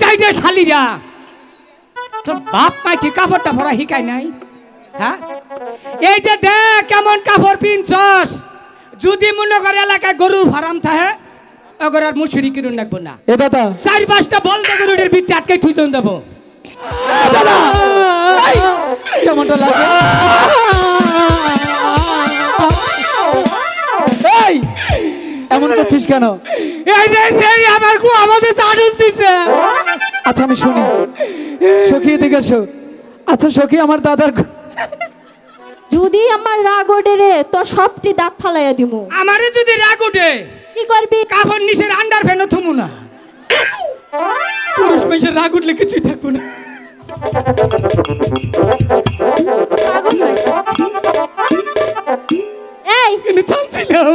চাইতে শালিরা তোর বাপ মা কি কাপড়টা ভরা হিকাই নাই হ্যাঁ এই যে দেখ কেমন কাপড় পিনছস যদি মনে করে এলাকায় গরুর ফার্ম থাকে অগর আর মুছুরি কিনুন রাখবো না এ দাদা 4-5টা বলতে গরুর ভিতরে আটকে থুইজন দেবো দাদা কেমনটা লাগে এই এমন করছিস কেন এই যে সেই আমার কো আমাদের চাটুল দিছে আচ্ছা আমি শুনি সখী এদিকে এসো আচ্ছা সখী আমার দাদার যদি আমার রাগ ওঠে রে তো সবটি দাঁত ফালাইয়া দিমু আমারে যদি রাগ ওঠে কি করবি কাপড় নিচের আন্ডার ফ্যানও থুমু না পুরুষ মানুষের রাগ উঠলে কিছুই থাকবো না এই কেন চাচ্ছিলাম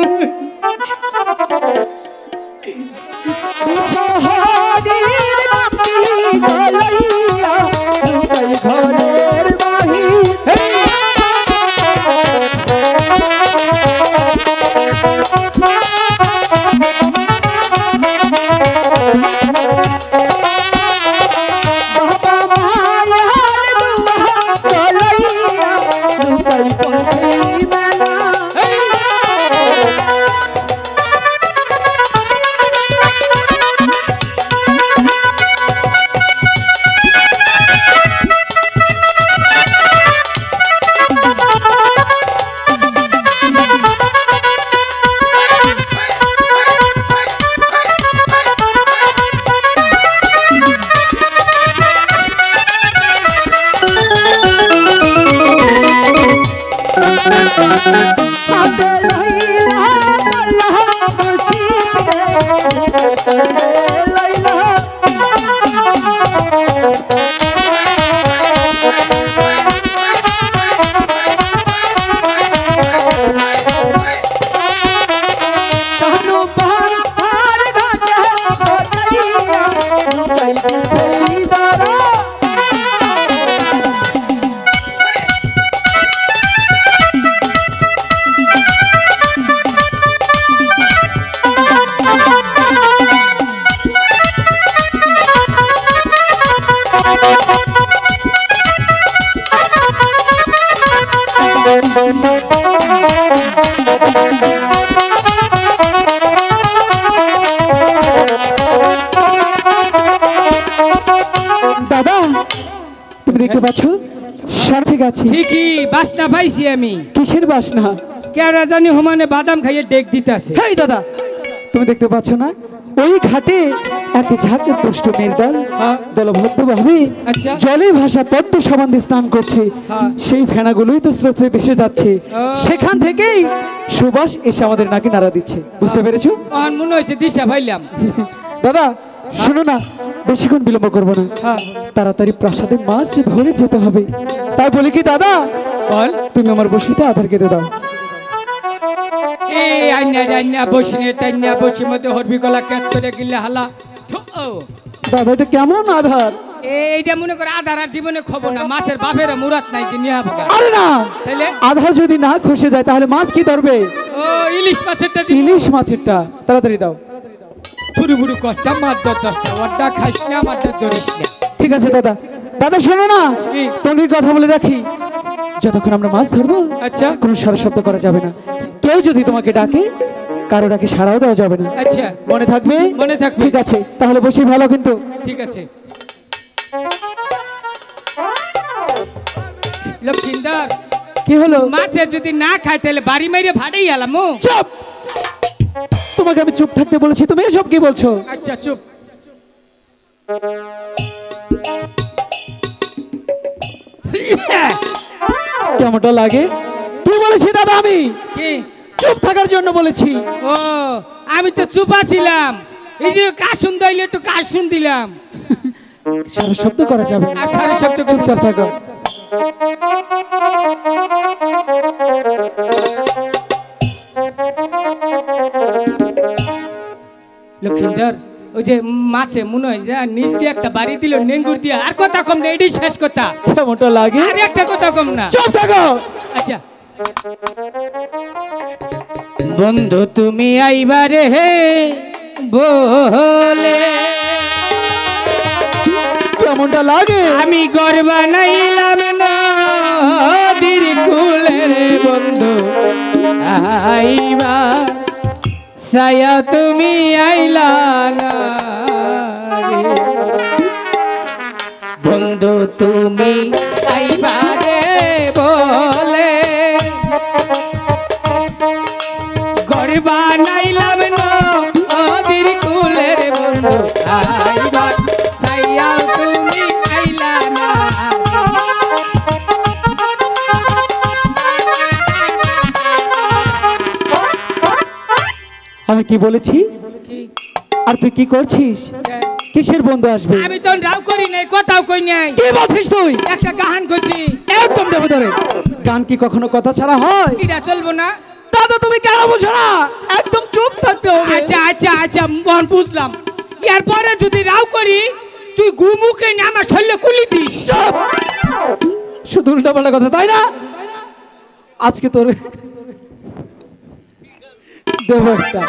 দাদা তুমি দেখতে পাচ্ছ সাথে গাছে ঠিকই বাসনা পাইছি আমি কিসের বাসনা কেরা জানি হুমানে বাদাম খাইয়ে ডেক দিতেছে হেই দাদা তুমি দেখতে পাচ্ছ না ওই ঘাটে এক ঝাঁকে পুষ্ট মেয়ের দল দলবদ্ধভাবে আচ্ছা। জলে ভাসা পদ্ম সমান্ধি স্নান করছে হ্যাঁ। সেই ফেনাগুলোই তো স্রোতে ভেসে যাচ্ছে সেখান থেকেই সুবাস এসে আমাদের নাকি নাড়া দিচ্ছে বুঝতে পেরেছো আমার মনে হয়েছে দিশা ভাইলাম দাদা শোনো না বেশিক্ষণ বিলম্ব করবো না হ্যাঁ তাড়াতাড়ি প্রাসাদে মাছ ধরে যেতে হবে তাই বলি কি দাদা বল তুমি আমার বসিতে আধার কেটে দাও এই আইনা বসিনে টাইনা বসি মধ্যে হরবি গলা ক্যাচ করে গিলে হালা দাদা এটা কেমন আধার এইটা মনে করে আধার আর জীবনে খবর না মাছের বাপের মুরাত নাই যে নিয়া ভাগা আরে না তাইলে আধার যদি না খসে যায় তাহলে মাছ কি ধরবে ও ইলিশ মাছেরটা দিবি ইলিশ মাছেরটা তাড়াতাড়ি দাও ফুরু ফুরু কষ্ট মাছ 10টা ওটা খাইস না মাছ ধরিস না ঠিক আছে দাদা দাদা শোনো না কি? তোমাকে কথা বলে রাখি যতক্ষণ আমরা মাছ ধরবো আচ্ছা কোনো সারা শব্দ করা যাবে না কেউ যদি তোমাকে ডাকে কারো ডাকে সারাও দেওয়া যাবে না আচ্ছা মনে থাকবে মনে থাকবে। ঠিক আছে তাহলে বসি ভালো কিন্তু ঠিক আছে লক্ষিন্দর কি হলো মাছে যদি না খায় তাহলে বাড়ি মাইরে ভাড়াই এলাম চুপ তোমাকে আমি চুপ থাকতে বলেছি তুমি এসব কি বলছো আচ্ছা চুপ কেমনটা লাগে কি বলেছি দাদা আমি কি চুপ থাকার জন্য বলেছি ও আমি তো চুপ আছিলাম এই যে কাশুন দইলে একটু কাশুন দিলাম সারা শব্দ করা যাবে না আর সারা শব্দ চুপচাপ থাকো লক্ষিন্দর ওই যে মাছে মনে হয় যে নিচ দিয়ে একটা বাড়ি দিল নেঙ্গুর দিয়ে আর কথা কম না এটাই শেষ কথা কেমনটা লাগে আর একটা কথা কম না চুপ থাকো আচ্ছা বন্ধু তুমি আইবারে হে বলে কেমনটা লাগে? আমি ঘর বানাইলাম নদীর কুলের বন্ধু আইবা ছায়া তুমি আইলা না রে। বন্ধু তুমি আইবা রে বলে ঘর বানাইলাম নদীর কুলের বন্ধু আইবা ছায়া তুমি আইলা না। আমি কি বলেছি আর তুই কি করছিস? কিসের বন্ধু আসবে? আমি তো রাও করি নাই, কথাও কই নাই। কি বলছিস তুই? একটা গান করছি। একদম দেবে ধরে। গান কি কখনো কথা ছাড়া হয়? এটা চলবো না দাদা তুমি কেন বুঝো না? একদম চুপ থাকতে হবে। আচ্ছা আচ্ছা আচ্ছা মন বুঝলাম। এরপরে যদি রাও করি তুই গুমুকে নিয়ে আমার শরীরে কুলি দিস। চুপ। শুধু উল্টাপাল্টা কথা তাই না? আজকে তোর দেব একটা।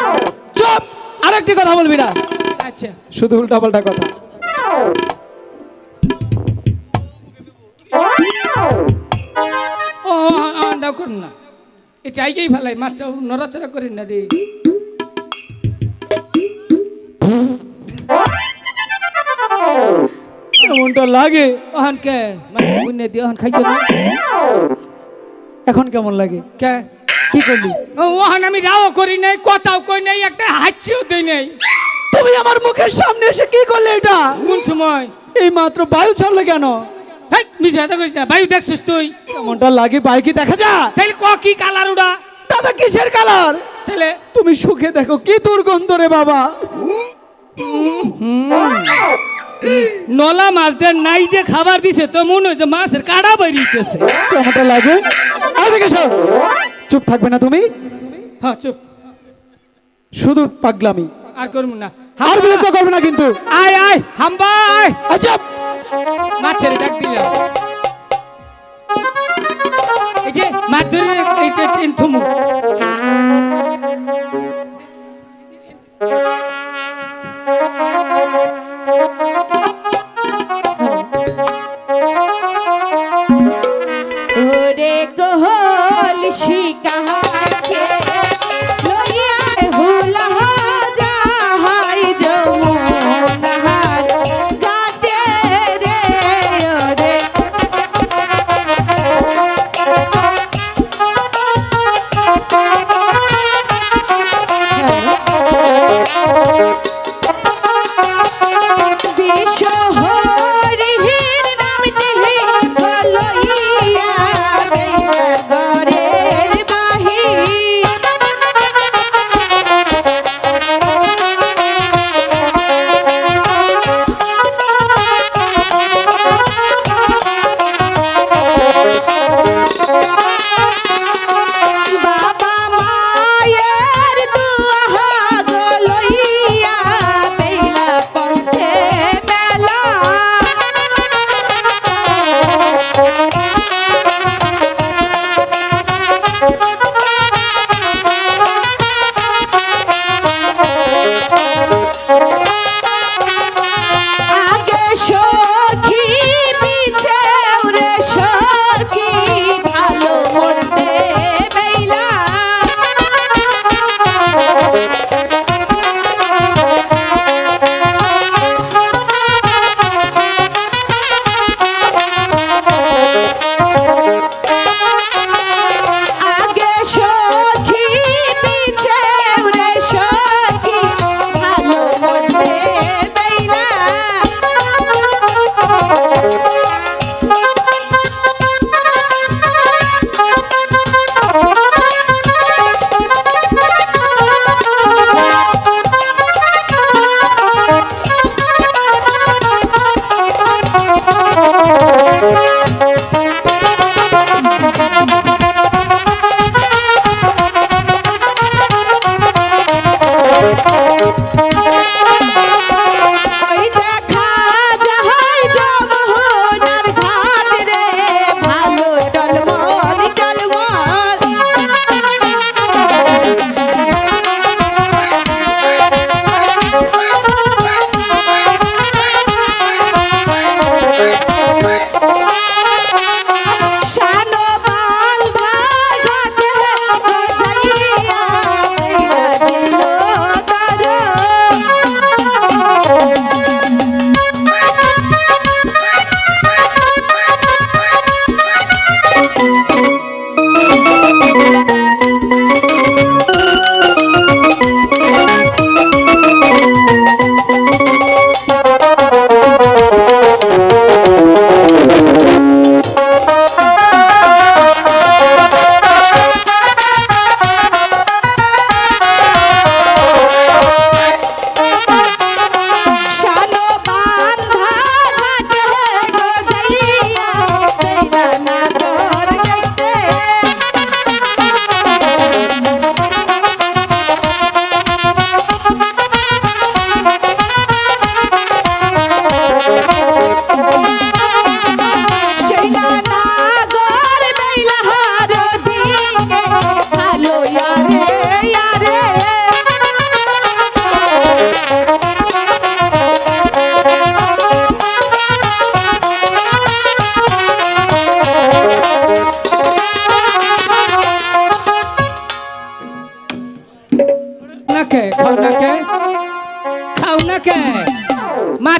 চুপ। আরেকটি কথা বলবি না। আচ্ছা শুধু উল্টাপাল্টা কথা। ও না করুন না, এটা আইগেই ভালাই, মাছটা নড়াচড়া করেন না রে। কেমনটা লাগে? ওহান কে মানে বুনে দিয়ে ওহান খাইছো না এখন কেমন লাগে? কে? কি করলি? ওহান আমি রাও করি নাই, কথাও কই নাই, একটা হাঁচিও দেই নাই। তুমি আমার মুখের সামনে এসে কি করলে এটা? কোন সময়? এই মাত্র বায়ু ছাড়লে কেন? হেই মিছে কথা কইছ না, বায়ু দেখছিস তুই? কেমনটা লাগে বায়ু কি দেখা যা? তাইলে ক কি কালার উড়া? দাদা কিসের কালার? তাইলে তুমি সুখে দেখো কি দুর্গন্ধ রে বাবা। নলা মাছদের নাই দিয়ে খাবার দিছে তো মনে হচ্ছে মাছের কাড়া বেরিয়েছে। কেমনটা লাগে? আর দেখে সব চুপ থাকবে না তুমি? হ্যাঁ চুপ, শুধু পাগলামি আর করব না। আর বিরক্ত করবে না কিন্তু। আয় আয় হাম্বা আয়। আচ্ছা মাছের ডাক দিলাম, এই যে মাছ ধরে এই যে ট্রেন থমু। ওরে গোহল শিকাকে লইয়া হুলা যাহাই যমুনার গাতে রে ওরে বিশ্বহরির নাম দেহে লইয়া গরে বাহি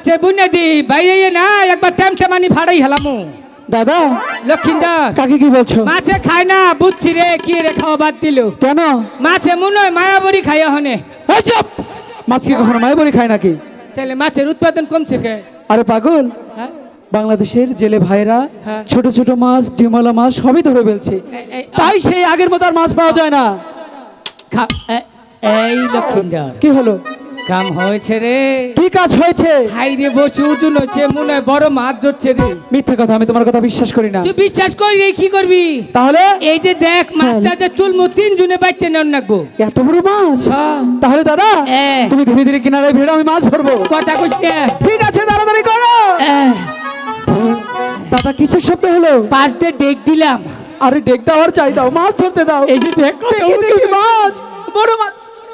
মাছে বুনে দি বাইরে না একবার টেমটেমানি ফাড়াই হেলামু দাদা লক্ষিন্দর কাকে কি বলছো? মাছে খায় না বুঝছি রে কি রে খাওয়া বাদ দিল কেন? মাছে মনে হয় মায়াবরি খাইয়া হনে এই চুপ! মাছ কি কখনো মায়াবরি খায় নাকি? তাহলে মাছের উৎপাদন কমছে কে? আরে পাগল, হ্যাঁ বাংলাদেশের জেলে ভাইরা হ্যাঁ। ছোট ছোট মাছ, ডিমলা মাছ সবই ধরে ফেলছে, তাই সেই আগের মতো আর মাছ পাওয়া যায় না। এই লক্ষিন্দর কি হলো? কাম হয়েছে রে। কি কাজ হয়েছে? হাই রে বসে উজুন হচ্ছে মনে হয় বড় মাছ ধরছে রে। মিথ্যা কথা, আমি তোমার কথা বিশ্বাস করি না। তুই বিশ্বাস করি রে কি করবি? তাহলে এই যে দেখ মাছটা যে চুলমু তিনজনে বাইতে নেন নাকবো। এত বড় মাছ? তাহলে দাদা তুমি ধীরে ধীরে কিনারায় ভিড়ে আমি মাছ ধরবো। কথা কইস না। ঠিক আছে, তাড়াতাড়ি করো। দাদা কিসের শব্দ হলো? পাঁচ দিয়ে ডেক দিলাম। আরে ডেক দাও, চাই দাও, মাছ ধরতে দাও। এই যে দেখ দেখি দেখি মাছ, বড় মাছ।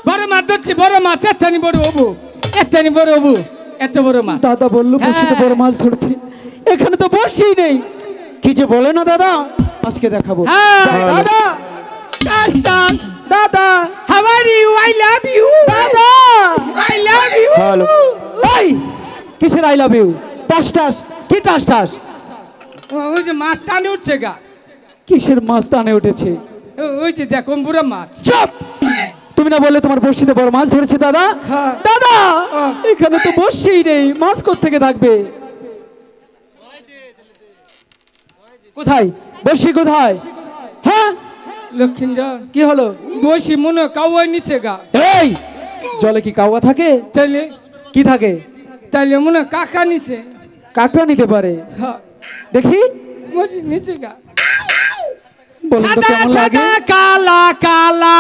বড় মাছ ধরছি, বড় মাছ এতখানি বড় হবু, এতখানি বড় হবু, এত বড় মাছ। দাদা বললো বসিতে বড় মাছ ধরছে, এখানে তো বসেই নেই। কি যে বলে না দাদা, আজকে দেখাবো। দাদা কাস্টম দাদা, how are you? I love you দাদা, আই লাভ ইউ। হ্যালো। এই কিসের আই লাভ ইউ? টাস টাস, কি টাস টাস? ওই যে মাছ টানে উঠছে গা। কিসের মাছ টানে উঠেছে? ওই যে দেখো বুড়ো মাছ। চুপ! তুমি না বললে তোমার বড়শিতে বড় মাছ ধরেছে দাদা? হ্যাঁ। দাদা এখানে তো বসেই নেই, মাছ কোত্থেকে থাকবে? কোথায় বসি, কোথায়? হ্যাঁ লক্ষিন্দর কি হলো? বসি মনে কাউয়াই নিচে গা। এই জলে কি কাওয়া থাকে? তাইলে কি থাকে? তাইলে মনে কাকা নিচে। কাকড়া নিতে পারে। হ্যাঁ দেখি বসি নিচে গা। বলুন তো সাদা কেমন লাগে? সাদা কালা কালা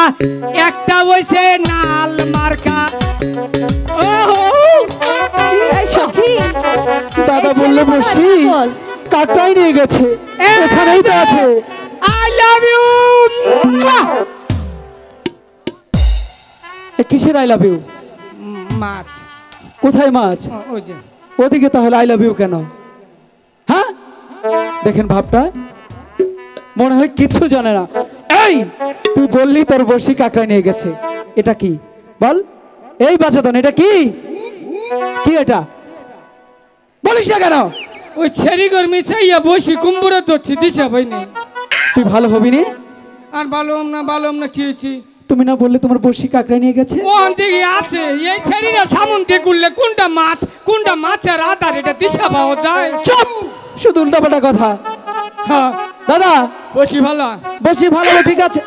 একটা হইছে নাল মার্কা। ওহো এই সখী, দাদা এই বললে ছেলে মনে হয় বসি পাগল। কাকড়াই নিয়ে গেছে, এখানেই তো আছে। I love you. কিসের আই লাভ ইউ? মাছ কোথায় মাছ? ওই যে ওদিকে, তাহলে আই লাভ ইউ কেন? হ্যাঁ দেখেন ভাবটা, মনে হয় কিচ্ছু জানে না। এই তুই বললি তোর বসি কাকা নিয়ে গেছে, এটা কি বল? এই বাচ্চাদন, এটা কি? কি এটা বলিস না কেন? ওই ছেড়ি গরমি চাইয়া বসি কুম্বুরে ধরছি দিশা ভাই নেই। তুই ভালো হবি নি? আর ভালো না কি হয়েছি? তুমি না বললে তোমার বসি কাকড়া নিয়ে গেছে? ও দিকে আছে এই ছেড়িরা সামন দিয়ে গুললে কোনটা মাছের আধার এটা দিশা পাওয়া যায়? চুপ! শুধু উল্টাপাল্টা কথা। হ্যাঁ দাদা বসি ভালো। বসি ভালো, ঠিক আছে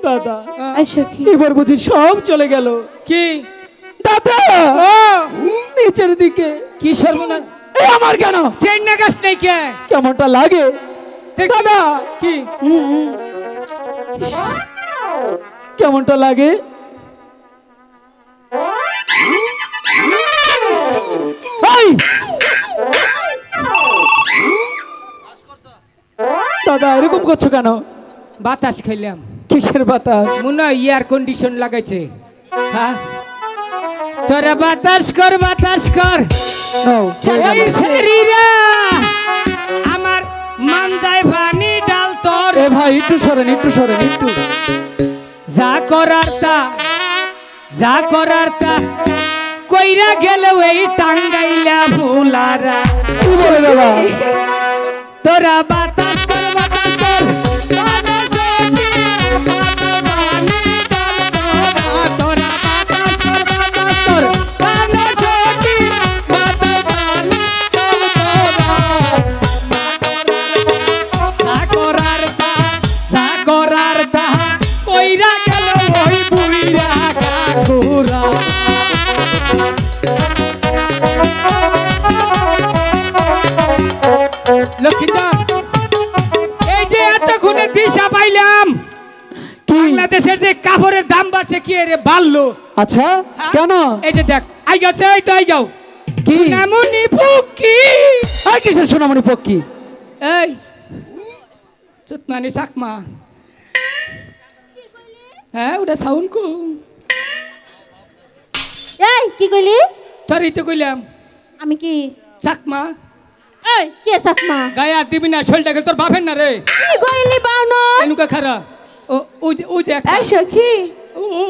দাদা। এই সখী, এবার বুঝি সব চলে গেল। কি দাদা ও নিচের দিকে কি সর্বনাশ! এই আমার কেন? চেন না গাছ নাই কে? কেমনটা লাগে দাদা? কি কেমনটা লাগে? এই! দাদা এরকম করছো কেন? বাতাস খাইলাম। কিসের বাতাস? মনে হয় এয়ার কন্ডিশন লাগাইছে। হ্যাঁ তোরা বাতাস কর নাও, খেয়ে ওই যাবো। ছেড়িরা আমার মানজায় পানি ডাল তোর। এ ভাই একটু সরেন, একটু যা করার তা কইরা গেল এই টাঙ্গাইলা ফুলারা। কি বলে দাদা? তোরা বাতাস কর তোরা বাতাস কর করার তা কইরা গেল ওই বুইরা কাকুরা। লক্ষিন্দর এই যে এতক্ষণে দিশা পাইলাম বাংলাদেশের যে কাপড়ের দাম বাড়ছে কি রে বাড়লো। আচ্ছা কেন? এই যে দেখ আই গেছে, এইটা আই গাও কি নামুনি পুকি। এই কিসের সোনামণি পক্ষী? এই চুতমানি চাকমা। হ্যাঁ ওটা সাউন্ড কো। এই কি কইলি? তোর এই তো কইলাম আমি কি চাকমা। এই কে সাকমা? গায়ে আর দিবি না, শরীরটা গেল তোর বাপের না রে। কি কইলি বাউনো? এনুকা খারা ও ওই যে এই সখী,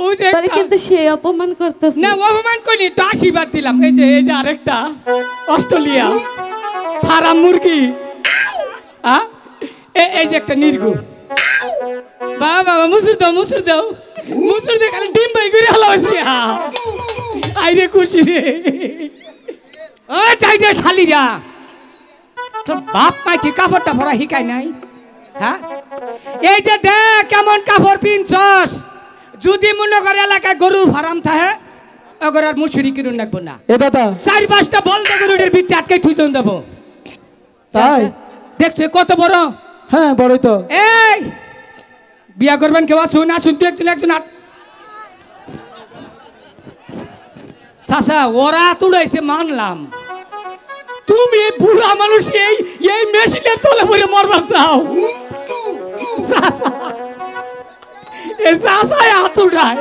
ওই যে তাহলে কিন্তু সে অপমান করতেছে। না অপমান করিনি, তো আশীর্বাদ দিলাম। এই যে আরেকটা অস্ট্রেলিয়া ফার্ম মুরগি, এই যে একটা নির্গু। বাবা মুসুর দাও মুসুর দাও মুসুর দিয়ে খালি ডিম বাই করে হলো। আইরে খুশি রে। ও চাইতে শালিরা, তোর বাপ মা কি কাপড়টা পরা শিখায় নাই? হ্যাঁ, এই যে দেখ কেমন কাপড় পিনছস। যদি মনে করে এলাকায় গরুর ফার্ম থাকে, ওগর আর মুসুরি কিনুন রাখবো না। এ দাদা 4-5টা বলদা গরুদের ভিতরে আটকে থুইজন দেবো। তাই দেখছে কত বড়? হ্যাঁ বড়ই তো। এই বিয়া করবেন কেউ আসুন, আসুন তুই একজন চাচা ওরা তুড়াইছে মানলাম, তুমি বুড়া মানুষ এই মেশিনের তলে পড়ে মরবার চাও? চাচা এই চাচাই হাত উঠায়,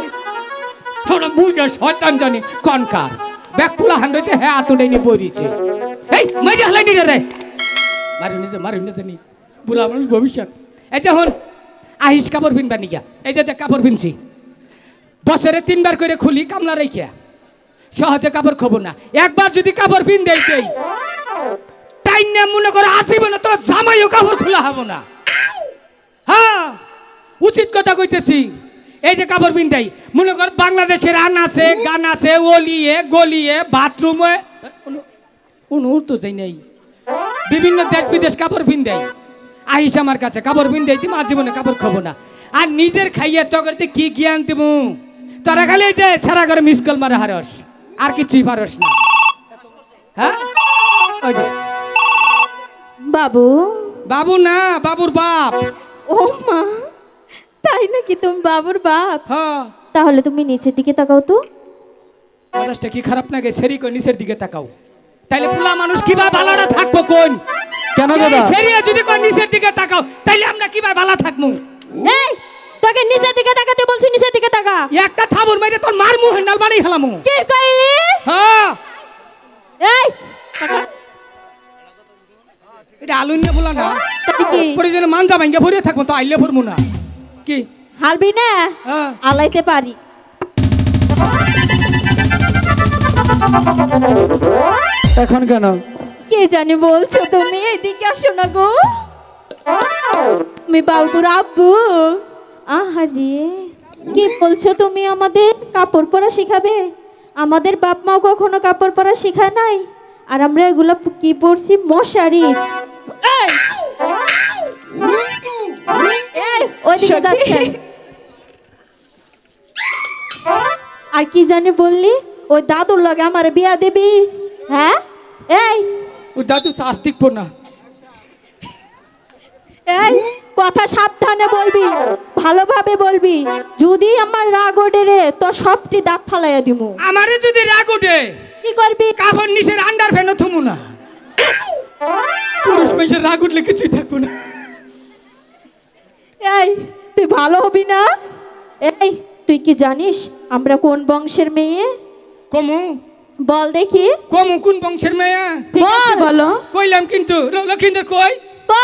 তোরা বুঝে শয়তান জানি কনকার ব্যাগপুলা হান রয়েছে। হ্যাঁ হাত উঠাই নিয়ে পড়িছে। এই মাইরে হালাই নি রে, মারি নিজে নি বুড়া মানুষ ভবিষ্যৎ। এই যে হন আহিস কাপড় পিনবা নিকা, এই যে কাপড় পিনছি বছরে 3বার করে খুলি কামলা রেখে, সহজে কাপড় খবো না। একবার যদি কাপড় পিন দেই টাইম না মনে করে আসিব না, তো জামাইও কাপড় খোলা হবো না। হ্যাঁ উচিত কথা কইতেছি। এই যে কাপড় পিন দেই, মনে কর বাংলাদেশের আন আছে, গান আছে, অলিয়ে গলিয়ে বাথরুমে তো যাই নাই, বিভিন্ন দেশ বিদেশ কাপড় পিন দেয়। আহিস আমার কাছে কাপড় পিন দেয়, তুমি জীবনে কাপড় খাবো না। আর নিজের খাইয়ে তখন যে কি জ্ঞান দিব, তোরা খালি যে সারা ঘরে মিস কল মারে হারস, আর কিছুই পারস না। হ্যাঁ ওই যে বাবু। বাবু না, বাবুর বাপ। ও মা, তাই নাকি তুমি বাবুর বাপ? হ্যাঁ। তাহলে তুমি নিচের দিকে তাকাও তো। মেজাজটা কি খারাপ লাগে? সেরি কই নিচের দিকে তাকাও, তাইলে পুলা মানুষ কিভাবে ভালোটা থাকবো? কোন কেন দাদা? সেরিয়া যদি কোন নিচের দিকে তাকাও, তাইলে আমরা কিভাবে ভালো থাকবো? এই তোকে নিচের দিকে তাকাতে বলছি, নিচের দিকে তাকা। একটা থাবুর মাইরে তোর মার মুহে নাল বানাই খেলামু। কি কইলি? হ্যাঁ এই এটা আলু নিয়ে বলা না, তাই কি প্রয়োজনে মানজা ভাঙ্গা ভরে থাকবো, তো আইলে ভরবো না। কি হালবি না? হ্যাঁ আলাইতে পারি। এখন কেন? কে জানি বলছো তুমি? এদিকে আসো না গো, তুমি বাবুর আব্বু। আহারে কি বলছো তুমি? আমাদের কাপড় পরা শিখাবে? আমাদের বাপ মাও কখনো কাপড় পরা শিখায় নাই, আর আমরা এগুলো কি পরছি? মশারি। এই এই ওইদিকে যাস কেন? আর কি জানি বললি? ওই দাদুর লগে আমার বিয়া দিবি? হ্যাঁ এই ও দাদু শাস্তিক না। এই কথা সাবধানে বলবি, ভালোভাবে বলবি। যদি আমার রাগ ওঠে রে, তো সবটি দাঁত ফালাইয়া দিমু। আমারে যদি রাগ ওঠে কি করবি? কাপড় নিচের আন্ডার ফ্যানও থমু না। পুরুষ মানুষের রাগ উঠলে কিছুই থাকবো না। এই তুই ভালো হবি না। এই তুই কি জানিস আমরা কোন বংশের মেয়ে? কমু বল দেখি। কমু কোন বংশের মেয়ে? ঠিক আছে বলো। কইলাম কিন্তু লক্ষিন্দর কই তো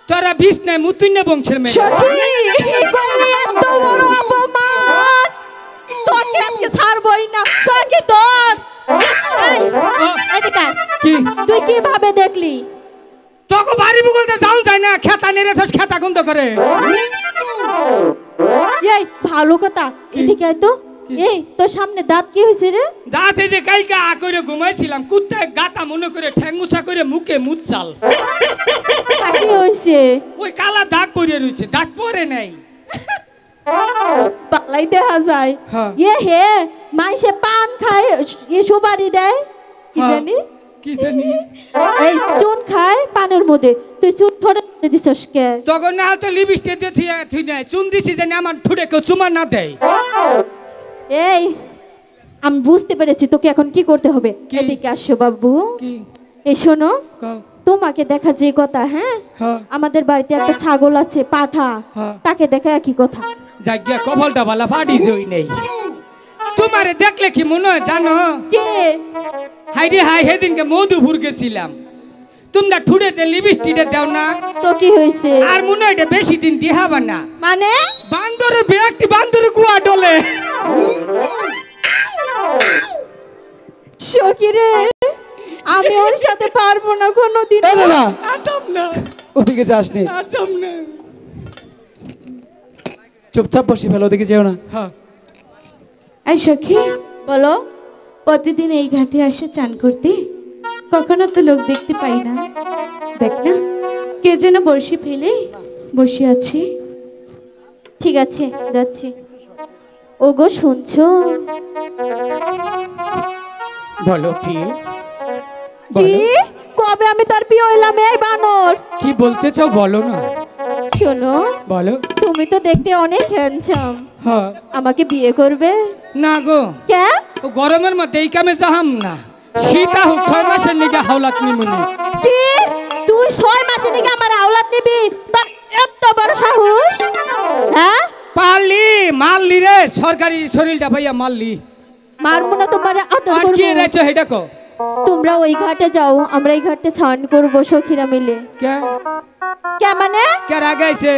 তোরা বিষ নাই মুতুন্য বংশের মেয়ে। সখী কি করলি? এত বড় অপমান, তোকে আজকে ছাড়বই না। সখী তোর এই এদিকে আয়। কি তুই কিভাবে দেখলি? তোকে বাড়ি বলতে যাও যায় না, খেতা নেড়ে থাস, খেতা গন্ধ করে। এই ভালো কথা, এদিকে আয় তো। এই তোর সামনে দাঁত কি হয়েছে রে? দাঁতে যে কাইকা করে ঘুমাইছিলাম, কুত্তায় গাতা মনে করে ঠ্যাঙ্গুসা করে মুখে মুখ চাল। কি হয়েছে? ওই কালা দাগ পরে রয়েছে, দাগ পরে নাই। পালাই দেখা যায়। হ্যাঁ। এ হে মাইসে পান খায়, এ সুপারি দেয়, কি হ্যাঁ। জানি কি জানি এই চুন খায় পানের মধ্যে, তুই চুন ঠোঁটে দিছস কে? তখন না তো লিপস্টিক দিয়ে থুই নাই, চুন দিছি জানি আমার ঠুড়ে কেউ চুমা না দেয়। এই আমি বুঝতে পেরেছি তোকে এখন কি করতে হবে। কি? এদিকে আসো বাবু। কি এই শোনো, কও? তোমাকে দেখা যে কথা, হ্যাঁ হ্যাঁ আমাদের বাড়িতে একটা ছাগল আছে পাঠা, হ্যাঁ। তাকে দেখা একই কথা। জায়গা কপালটা বালা ফাড়ি জই নেই। তোমারে দেখলে কি মনে হয় জানো? কে? হাই রে হাই, সেদিনকে মধুপুর গেছিলাম, তোমরা ঠুড়েতে লিপস্টিকটা দাও না, তো কি হয়েছে? আর মনে হয় এটা বেশি দিন দিহাবা না। মানে বান্দরের বিরাটি বান্দরের কুয়া ডলে। সখী রে, আমি ওর সাথে পারবো না কোনোদিন। এ দাদা আজম না, ওদিকে যাস নি, আজম না। চুপচাপ বসি ফেলো, ওদিকে যেও না। হ্যাঁ এই সখী, বলো। প্রতিদিন এই ঘাটে আসে চান করতে, কখনো তো লোক দেখতে পাই না। দেখ না, কে যেন বড়শি ফেলে বসে আছে। ঠিক আছে, যাচ্ছি। ওগো শুনছো? বলো কি? কি? কবে আমি তোর প্রিয় হইলাম এই বানর? কি বলতে চাও বলো না। শোনো, বলো। তুমি তো দেখতে অনেক হ্যান্ডসাম, হ্যাঁ। আমাকে বিয়ে করবে? না গো, কে? ও গরমের মধ্যে এই কামে যাহাম না। শীতা হোক 6 মাসের নিগে হাওলাত নিমুনি। কি? তুই 6 মাসে নাকি আমার আওলাদ নিবি? তোর এত বড় সাহস? হ্যাঁ, পারলি মারলি রে, সরকারি শরীরটা ভাইয়া মারলি। মারবো না তোমার, আদর আর কি করবো। রেছো হেডা কো? তোমরা ওই ঘাটে যাও, আমরা এই ঘাটে স্নান করবো সখীরা মিলে। কে কে মানে? কে রাগাইছে?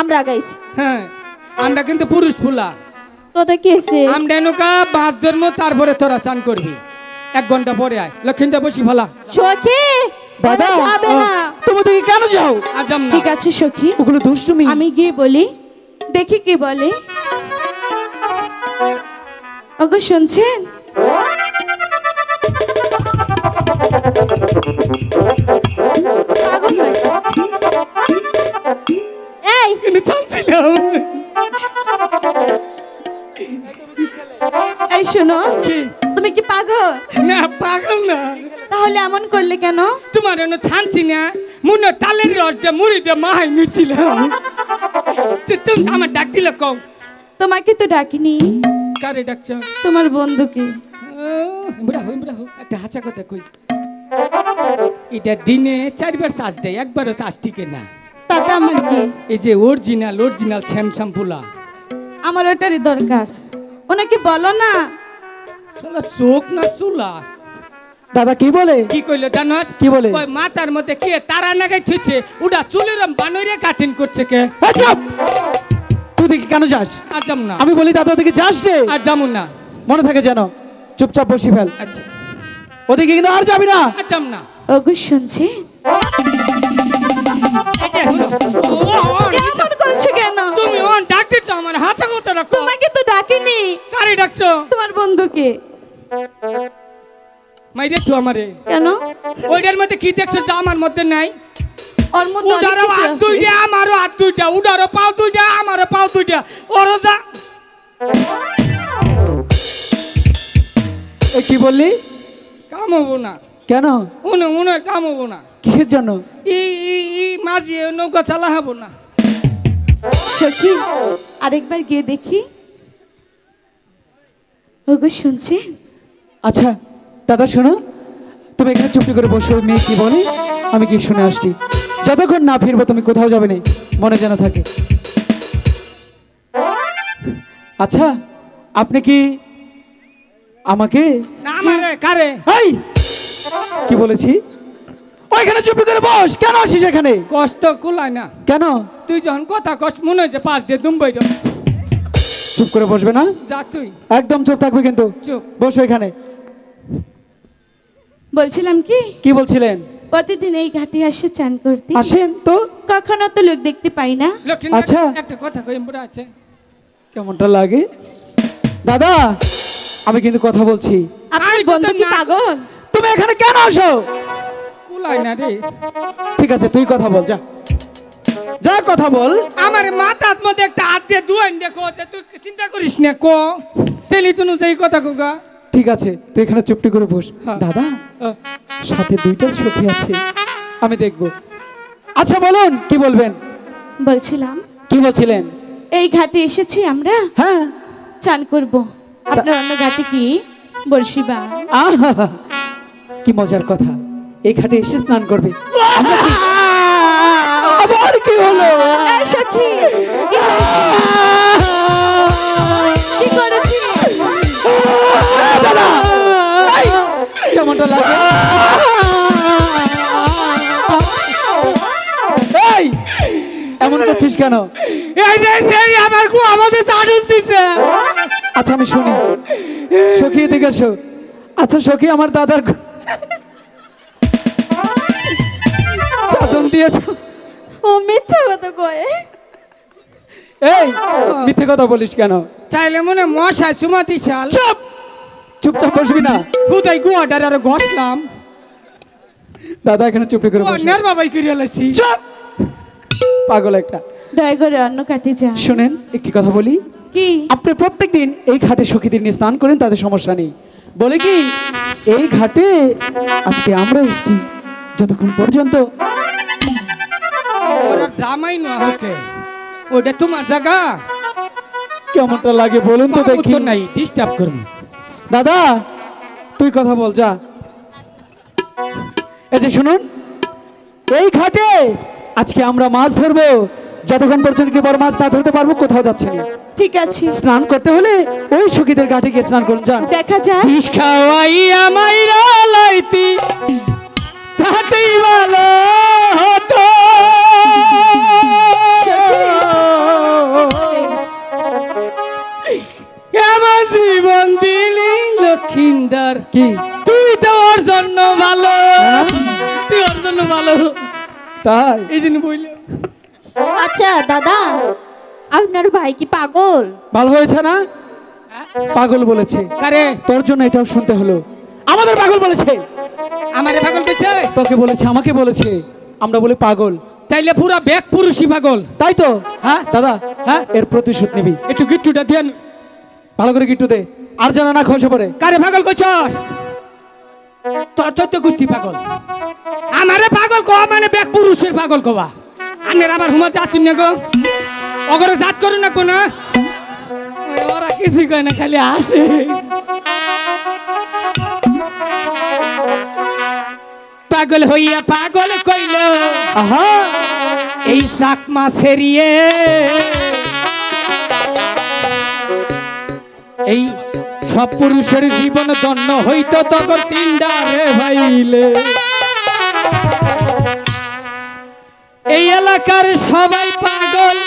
আমরা গাইছি। হ্যাঁ, আমরা কিন্তু পুরুষ ফুলা। তোদের কি হয়েছে? আমরা এনুকা বাস ধর্ম, তারপরে তোরা চান করবি। 1 ঘন্টা পরে আয়, লক্ষ্মীটা বসি ফেলা। সখী দাদা ওরা যাবে না। তুমি ওদিকে কেন যাও? আজম না। ঠিক আছে সখী, ওগুলো দুষ্টুমি। আমি গিয়ে বলি, দেখি কি বলে। ওগো শুনছেন? পাগল হয়ে। এই কিন্তু চাচ্ছিলাম। এই শোনো, কি? তুমি কি পাগল? না পাগল না। তাহলে এমন করলে কেন? তোমার এনে ছানছি না, মুনো তালের রস দিয়ে মুড়ি দিয়ে মাহাই নিচ্ছিলাম। তুমি আমার ডাক দিলে কম। তোমাকে তো ডাকিনি, কারে ডাকছ? তোমার বন্ধুকে। একটা হাঁচা কথা কই, এটা দিনে 4 বার চাষ দেয়, একবারও চাষ টিকে না। তাতে আমার কি? এই যে অরিজিনাল অরিজিনাল শ্যামশ্যাম পোলা, আমার ওটারই দরকার। ওনাকে বলো না। শালা চোখ না চুলা। দাদা কি বলে? কি কইলো জানোস? কি বলে? কই মাথার মধ্যে কে তারা নাগাই থুইছে, ওটা চুলের বানরে কাটিং করছে কে? আচ্ছা, তুই ওদিকে কেন যাস? আর যাম না, আমি বলি দাদা ওদিকে যাস রে, আর যামু না। মনে থাকে যেন। চুপচাপ বসি ফেল, আচ্ছা, ওদিকে কিন্তু আর যাবি না। আর যাম না। ওগো শুনছে? এমন করছো কেন? তুমি অন ডাক দিছো আমার, হাঁচা কথা রাখো। তোমাকে তো ডাকিনি, কারে ডাকছো? তোমার বন্ধুকে। মাইরে তো আমারে। কেন? ওইটার মধ্যে কি দেখছো যা আমার মধ্যে নাই? ওর মধ্যে অনেক উডারো কিছু হাত আছে। দুইটা, আমারও হাত দুইটা, উডারো পাও দুইটা, আমারও পাও দুইটা। ওরও যা। এ কি বললি? কাম হবো না। কেন? উনে উনে কাম হবো না। কিসের জন্য? ই মাঝি নৌকা চালা হবো না। সখী, আরেকবার গিয়ে দেখি। ওগো শুনছে? আচ্ছা দাদা শোনো, তুমি এখানে চুপটি করে বসে ওই মেয়ে কি বলে আমি কি শুনে আসছি। যতক্ষণ না ফিরবো তুমি কোথাও যাবে না, মনে যেন থাকে। আচ্ছা, আপনি কি আমাকে? না আমারে কারে? এই কি বলেছি? ওইখানে চুপটি করে বস। কেন আসিস এখানে? কষ্ট কুলায় না। কেন? তুই যখন কথা কষ্ট মনে হচ্ছে পাশ দিয়ে দুম্বাই চুপ করে বসবে না? যা তুই একদম চুপ থাকবে কিন্তু। চুপ। বসো এখানে। বলছিলাম কি, কি বলছিলেন? প্রতিদিন এই ঘাটে আসে চান করতে, আসেন তো। কখনো তো লোক দেখতে পাই না। লক্ষ্মী আচ্ছা। একটা কথা কই বুড়া আছে। কেমনটা লাগে দাদা? আমি কিন্তু কথা বলছি। আপনার আমি তো বন্ধু কি না- পাগল? তুমি এখানে কেন আসো? কুলায় না রে। ঠিক আছে, তুই কথা বল, যা যা কথা বল। আমার মাথার মধ্যে একটা হাত দিয়ে দুয়ান দেখো, তুই চিন্তা করিস না কো তেলি তুনু যেই কথা কোগা। ঠিক আছে, তুই এখানে চুপটি করে বস। হ্যাঁ। দাদা সাথে 2টা সখী আছে, আমি দেখব। আচ্ছা বলুন, কি বলবেন? বলছিলাম কি বলছিলেন? এই ঘাটে এসেছি আমরা হ্যাঁ। চান করব। আপনার অন্য ঘাটে কি বড়শি বা? আহা, কি মজার কথা, এই ঘাটে এসে স্নান করবে। আমরা কি- আবার কি হলো? এই সখী, কি করেছি? দাদা এই, কেমনটা লাগে? এই এমন করছিস কেন? এই যে সেই আমার কু আমাদের চাটুল দিছে। আচ্ছা আমি শুনি। সখী এদিকে এসো। আচ্ছা সখী, আমার দাদার চাদন দিয়েছ। ও মিথ্যা কথা কয়। এই মিথ্যে কথা বলিস কেন? চাইলে মনে মশা সুমাতি শাল। চুপ, চুপচাপ বসবি না? হুদাই গুয়াটার আর ঘষলাম। দাদা এখানে চুপটি করে বসো। অন্যের বাবাই করে এলাইছি। চুপ, পাগল একটা। দয়া করে অন্য কাটে যা। শুনেন একটি কথা বলি। কি? আপনি প্রত্যেকদিন এই ঘাটে সখীদের নিয়ে স্নান করেন, তাদের সমস্যা নেই। বলে কি এই ঘাটে আজকে আমরা এসছি যতক্ষণ পর্যন্ত ওরা জামাই না ওকে, ওটা তোমার জায়গা। কেমনটা লাগে বলুন তো দেখি। উত্তর নাই, ডিস্টার্ব করুন। দাদা তুই কথা বল যা। এই যে শুনুন, এই ঘাটে আজকে আমরা মাছ ধরবো, যতক্ষণ পর্যন্ত কি বড় মাছ না ধরতে পারবো কোথাও যাচ্ছে না। ঠিক আছে, স্নান করতে হলে ওই সখীদের ঘাটে গিয়ে স্নান করুন, যান। দেখা যায়। বিষ খাওয়াইয়া মাইরা লাইতি তাতেই ভালো হতো। আমার জীবন দিলি লক্ষিন্দর। কি তুই তো ওর জন্য ভালো, তুই ওর জন্য ভালো, তাই? এই জন্য বললে। আচ্ছা দাদা, আপনার ভাই কি পাগল? ভালো হয়েছে না? পাগল বলেছে। কারে? তোর জন্য এটাও শুনতে হলো। আমাদের পাগল বলেছে। আমারে পাগল কইছে? তোকে বলেছে, আমাকে বলেছে, আমরা বলি পাগল। তাইলে পুরা ব্যাগ পুরুষই পাগল। তাই তো। হ্যাঁ দাদা, হ্যাঁ, এর প্রতিশোধ নিবি। একটু গিট্টুটা দেন, ভালো করে গিট্টু দে, আর জানা না খসে পড়ে। কারে পাগল কইছস? তোর চোদ্দ গোষ্ঠী পাগল। আমারে পাগল কওয়া মানে ব্যাগ পুরুষের পাগল কওয়া। আমের আমার হুমা যাচ্ছি না গো, অগরে জাত করুন না কোন। ওরা কিছু কয় না, খালি আসে। পাগল হইয়া পাগল কইল আহা, এই চাকমা সেরিয়ে, এই সব পুরুষের জীবন ধন্য হইতো তখন তিনডারে ভাইলে। এই এলাকার সবাই পাগল,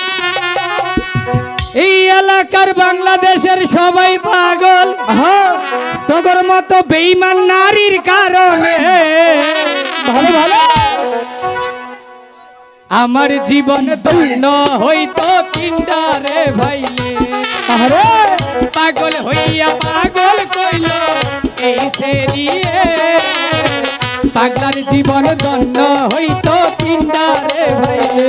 এই এলাকার বাংলাদেশের সবাই পাগল তোর মতো বেঈমান নারীর কারণে। ভালো ভালো। আমার জীবন ধন্য হইতো তিনডারে ভাইলে। আরে পাগল হইয়া পাগল কইল এই সেরিয়ে, পাগলার জীবন ধন্য হইতো তিনডারে ভাইলে।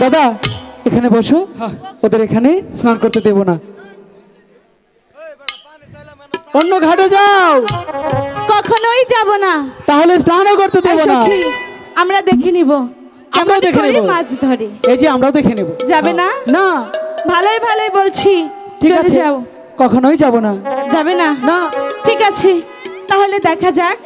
দাদা এখানে বসো, ওদের এখানে স্নান করতে দেব না, অন্য ঘাটে যাও। কখনোই যাব না। তাহলে স্নানও করতে দেব না। সখী, আমরা দেখে নিব, আমরাও দেখে নেব। মাছ ধরে এই যে আমরাও দেখে নেব। যাবে না? না। ভালোই ভালোই বলছি, ঠিক চলে আছে, যাও। কখনোই যাব না। যাবে না? না। ঠিক আছে, তাহলে দেখা যাক